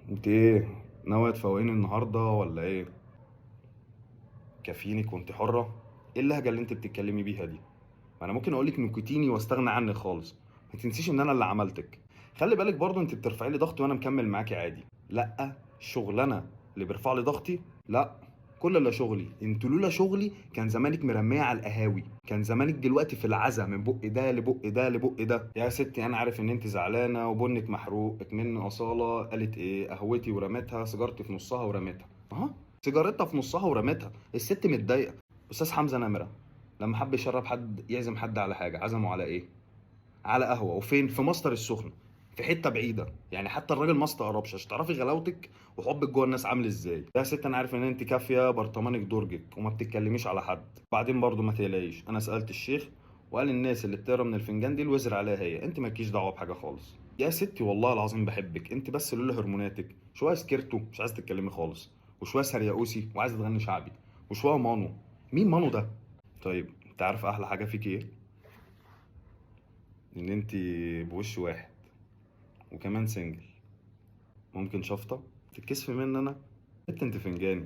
انت ايه ناوية تفوقيني النهارده ولا ايه؟ كافيينك وانت حرة؟ ايه اللهجة اللي انت بتتكلمي بيها دي؟ ما انا ممكن اقولك نكتيني واستغنى عنك خالص. ما تنسيش ان انا اللي عملتك. خلي بالك برضو انت بترفعي لي ضغطي وانا مكمل معاكي عادي. لا، شغلنا اللي بيرفع لي ضغطي. لا، كل اللي شغلي انت، لولا شغلي كان زمانك مرمية على القهاوي، كان زمانك دلوقتي في العزا من بق ده لبق ده لبق ده. يا ستي انا عارف ان انت زعلانة وبنك محروق اتمنى اصالة قالت ايه، قهوتي ورمتها، سيجارتي في نصها ورمتها. اها، سيجارتها في نصها ورمتها، الست متضايقة. استاذ حمزة نمرة لما حب يشرب حد، يعزم حد على حاجه، عزمه على ايه؟ على قهوه. وفين؟ في مصدر السخنه، في حته بعيده يعني. حتى الراجل ما استقربش عشان تعرفي غلاوتك وحبك جوه الناس عامل ازاي. يا ست انا عارف ان انت كافيه برطمانك درجك وما بتتكلميش على حد. بعدين برضو ما تقلقيش، انا سالت الشيخ وقال الناس اللي بتقرا من الفنجان دي الوزر عليها هي، انت مالكيش دعوه بحاجه خالص. يا ستي والله العظيم بحبك انت، بس لولا هرموناتك شويه سكرتو مش عايز تتكلمي خالص، وشويه سرياوسي وعايز تغني شعبي، وشويه مانو. مين مانو ده؟ طيب انت عارف احلى حاجه فيكي ايه؟ ان انت بوش واحد، وكمان سنجل. ممكن شفطه تتكسفي مني انا؟ انت فنجاني.